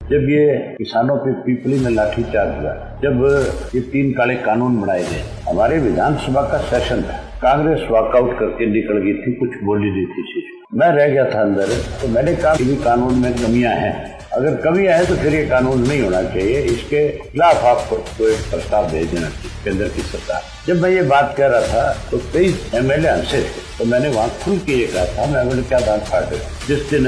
जब ये किसानों पे पीपली में लाठीचार्ज हुआ, जब ये 3 काले कानून बनाए गए, हमारे विधानसभा का सेशन था, कांग्रेस वॉकआउट करके निकल गई थी, कुछ बोली नहीं थी। मैं रह गया था अंदर, तो मैंने कहा कि कानून में कमियां हैं, अगर कमियां है तो फिर ये कानून नहीं होना चाहिए, इसके खिलाफ आपको कोई प्रस्ताव भेज देना चाहिए केंद्र की सरकार। जब मैं ये बात कह रहा था तो 23 MLA हंसे थे, तो मैंने वहाँ खुल के ये कहा था, मैं बोले क्या दांत फाटे, जिस दिन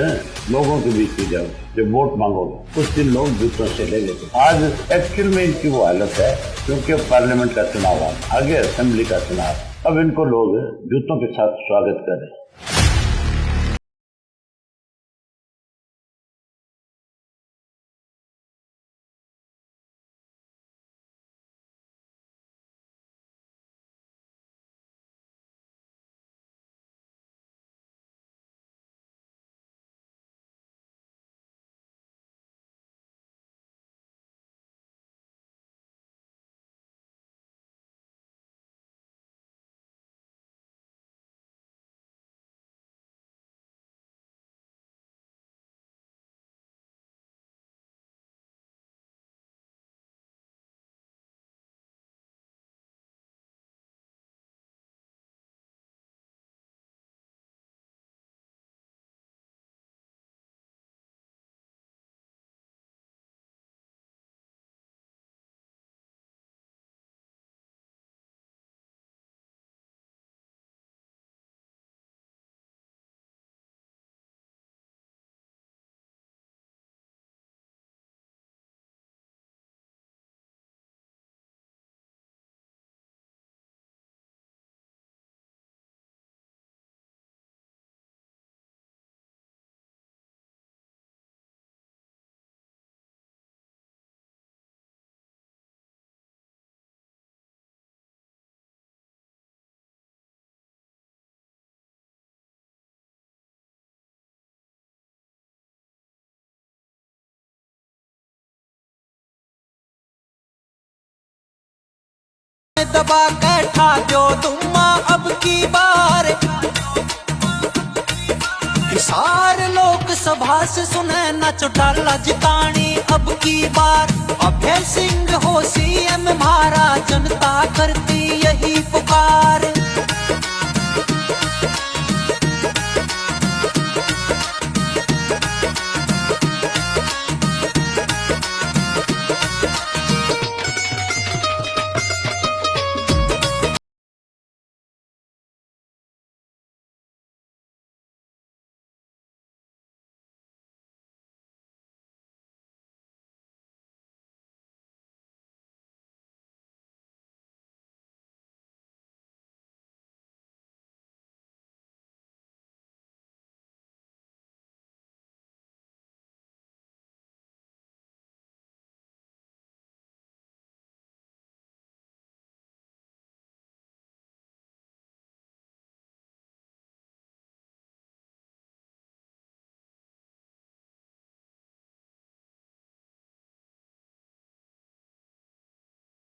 लोगों के बीच में जाओ, जब वोट मांगोगे उस दिन लोग जूतों से ले लेते। आज एक्चुअल में इनकी वो हालत है, क्योंकि अब पार्लियामेंट का चुनाव आ, आगे असेंबली का चुनाव, अब इनको लोग जूतों के साथ स्वागत कर रहे हैं। दबा के ठा दो तुम्मा अब की बार, सारे लोग सभा से सुने न चौटाला जितानी अब की बार। अभय सिंह हो CM हमारा, जनता करती यही पुकार।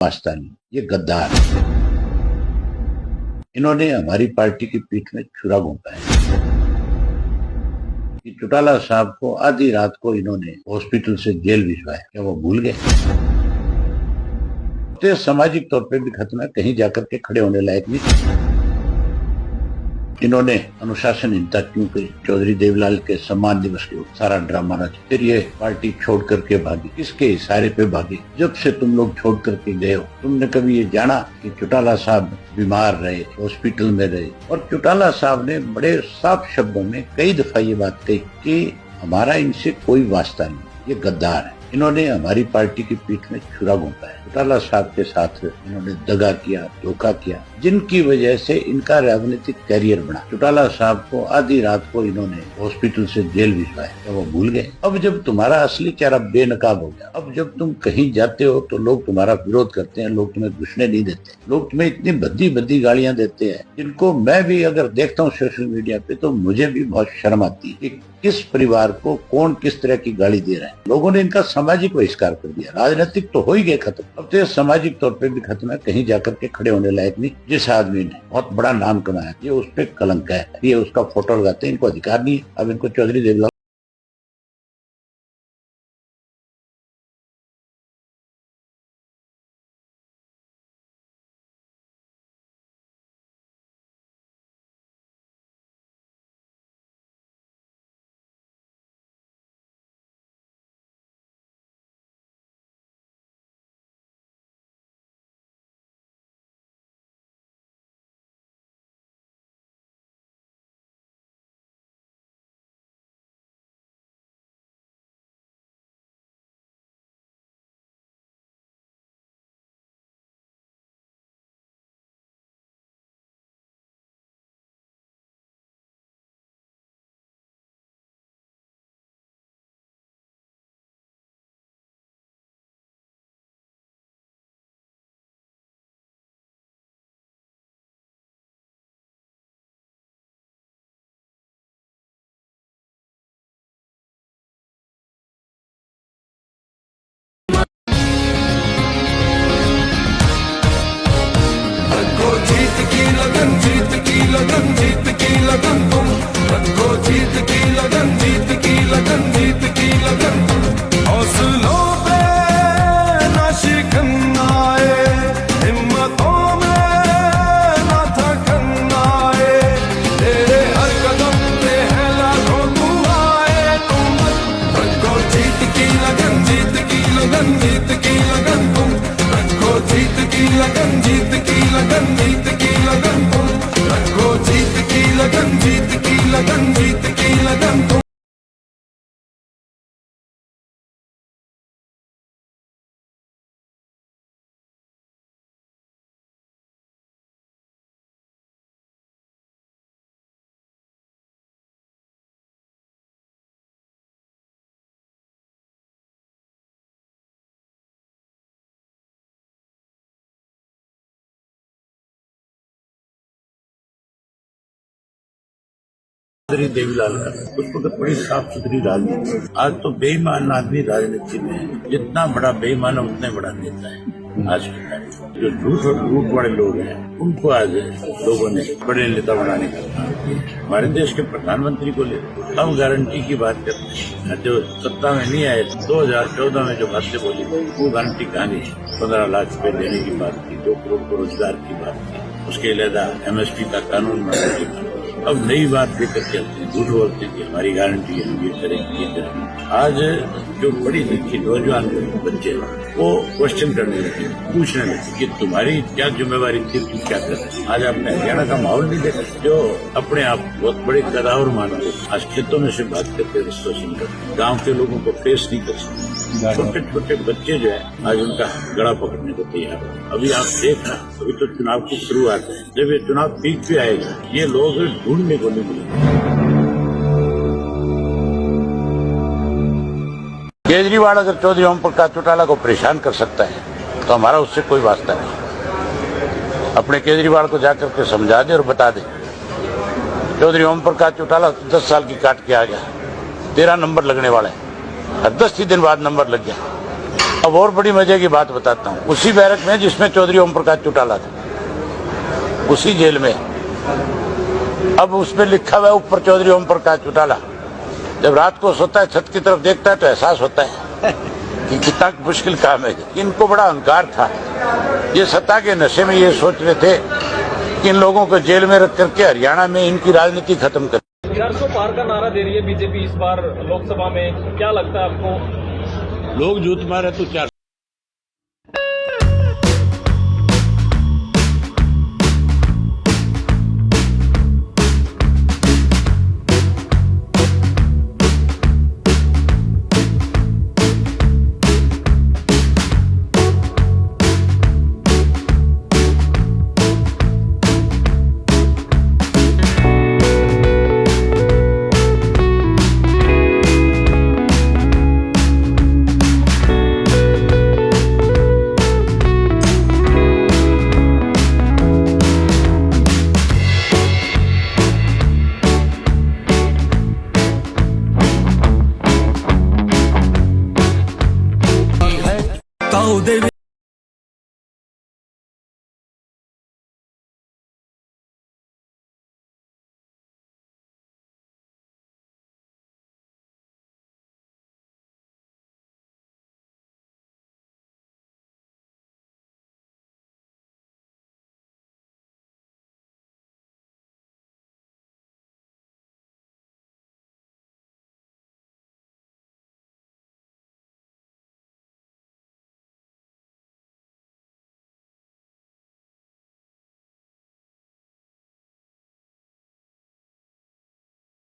पाकिस्तानी ये गद्दार, इन्होंने हमारी पार्टी की पीठ में छुरा घोंपा है। कि चौटाला साहब को आधी रात को इन्होंने हॉस्पिटल से जेल भिजवाया, क्या वो भूल गए? तो सामाजिक तौर पे भी खत्म है, कहीं जाकर के खड़े होने लायक नहीं। इन्होंने अनुशासनहीनता क्यों की? चौधरी देवलाल के सम्मान दिवस के सारा ड्रामा रचा, फिर ये पार्टी छोड़ करके भागी। किसके इशारे पे भागी? जब से तुम लोग छोड़ करके गए हो, तुमने कभी ये जाना कि चौटाला साहब बीमार रहे, हॉस्पिटल में रहे? और चौटाला साहब ने बड़े साफ शब्दों में कई दफा ये बात कही कि हमारा इनसे कोई वास्ता नहीं, ये गद्दार है। इन्होंने हमारी पार्टी की पीठ में छुरा घोंपा है। चौटाला साहब के साथ इन्होंने दगा किया, धोखा किया, जिनकी वजह से इनका राजनीतिक कैरियर बना। चौटाला साहब को आधी रात को इन्होंने हॉस्पिटल से जेल भिजवाया, क्या वो भूल गए? अब जब तुम्हारा असली चेहरा बेनकाब हो गया, अब जब तुम कहीं जाते हो तो लोग तुम्हारा विरोध करते हैं, लोग तुम्हें घुसने नहीं देते, लोग तुम्हें इतनी भद्दी गालियां देते हैं, जिनको मैं भी अगर देखता हूँ सोशल मीडिया पे तो मुझे भी बहुत शर्म आती है कि किस परिवार को कौन किस तरह की गाली दे रहा है। लोगों ने इनका सामाजिक बहिष्कार कर दिया। राजनीतिक तो हो ही गए खत्म, अब तो सामाजिक तौर पे भी खत्म है, कहीं जाकर के खड़े होने लायक नहीं। जिस आदमी ने बहुत बड़ा नाम कमाया, ये उस पर कलंक है, ये उसका फोटो लगाते हैं, इनको अधिकार नहीं है। अब इनको चौधरी देवलाल चौधरी देवीलाल का उसको तो बड़ी साफ सुथरी राजनीति। आज तो बेईमान आदमी राजनीति में है, जितना बड़ा बेईमान है उतने बड़ा नेता है। आज के टाइम जो झूठ और लूट वाले लोग हैं उनको आज लोगों ने बड़े नेता बनाने का काम किया। हमारे देश के प्रधानमंत्री को ले अब गारंटी की बात करते हैं, जो सत्ता में नहीं आए 2014 में जो बातें बोली वो गारंटी कहाँ गई। 15 लाख रुपए देने की बात की, 2 करोड़ को रोजगार की बात की, उसके अलावा MSP का कानून बनाने की बात। अब नई बात लेकर के आते हैं, झूठ बोलते हैं कि हमारी गारंटी है, हम ये करेंगे ये करेंगे। आज जो बड़ी लिखी नौजवान बच्चे वो क्वेश्चन करने लगे, पूछने लगे कि तुम्हारी क्या जिम्मेवारी थी, तुम क्या कर रहे। आज आपने हरियाणा का माहौल नहीं देखा, जो अपने आप बहुत बड़े कदावर मानते आज खेतों में से बात करते रिश्तों करते, गाँव के लोगों को फेस नहीं कर सकते। छोटे छोटे बच्चे जो है आज उनका गला पकड़ने को तैयार है। अभी आप देखना, अभी तो चुनाव की शुरुआत है, जब ये चुनाव पीक पे आएगा ये लोग ढूंढने को नहीं मिलेंगे। केजरीवाल अगर चौधरी ओम प्रकाश चौटाला को परेशान कर सकता है तो हमारा उससे कोई वास्ता नहीं। अपने केजरीवाल को जाकर के समझा दे और बता दे चौधरी ओम प्रकाश चौटाला 10 साल की काट के आ गया, 13 नंबर लगने वाला है और 10 ही दिन बाद नंबर लग गया। अब और बड़ी मजे की बात बताता हूँ, उसी बैरक में जिसमें चौधरी ओम प्रकाश चौटाला था, उसी जेल में अब उसमें लिखा हुआ है ऊपर चौधरी ओम प्रकाश चौटाला। जब रात को सोता है छत की तरफ देखता है तो एहसास होता है कि कितना मुश्किल काम है। इनको बड़ा अहंकार था, ये सत्ता के नशे में ये सोच रहे थे कि इन लोगों को जेल में रख करके हरियाणा में इनकी राजनीति खत्म कर। 400 पार का नारा दे रही है बीजेपी इस बार लोकसभा में, क्या लगता है आपको? लोग जूत मारे तो 400।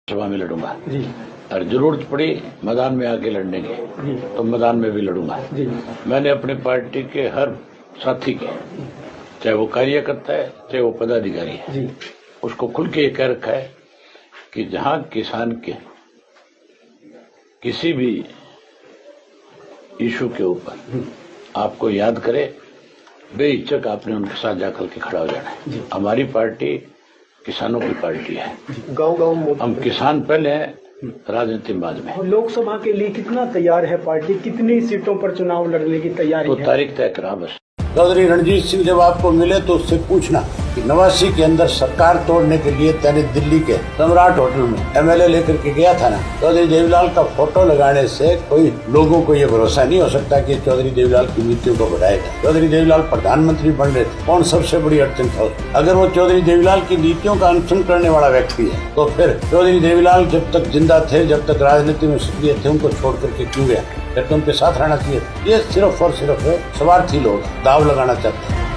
सभा में लड़ूंगा जी, और जरूरत पड़ी मैदान में आके लड़ने की तो मैदान में भी लड़ूंगा जी। मैंने अपने पार्टी के हर साथी के, चाहे वो कार्यकर्ता है चाहे वो पदाधिकारी है जी, उसको खुल के ये कह रखा है कि जहां किसान के किसी भी इशू के ऊपर आपको याद करे, बेहिचक आपने उनके साथ जाकर के खड़ा हो जाना है। हमारी पार्टी किसानों की पार्टी है, गांव हम किसान पहले हैं, राजनीति बाद में। लोकसभा के लिए कितना तैयार है पार्टी, कितनी सीटों पर चुनाव लड़ने की तैयारी तो है? तारीख तय करा बस। चौधरी रणजीत सिंह जब आपको मिले तो उससे पूछना कि 89 के अंदर सरकार तोड़ने के लिए तैने दिल्ली के सम्राट होटल में MLA लेकर के गया था ना, चौधरी देवीलाल का फोटो लगाने से कोई लोगों को ये भरोसा नहीं हो सकता कि चौधरी देवीलाल की नीतियों को बढ़ाएगा। चौधरी देवीलाल प्रधानमंत्री बन रहे थे, कौन सबसे बड़ी अड़चन था? अगर वो चौधरी देवीलाल की नीतियों का अनुसरण करने वाला व्यक्ति है तो फिर चौधरी देवीलाल जब तक जिंदा थे, जब तक राजनीति में सक्रिय थे, उनको छोड़ करके क्यों गया? फिर तो उनके साथ रहना चाहिए। ये सिर्फ और सिर्फ स्वार्थी लोग दाव लगाना चाहते हैं।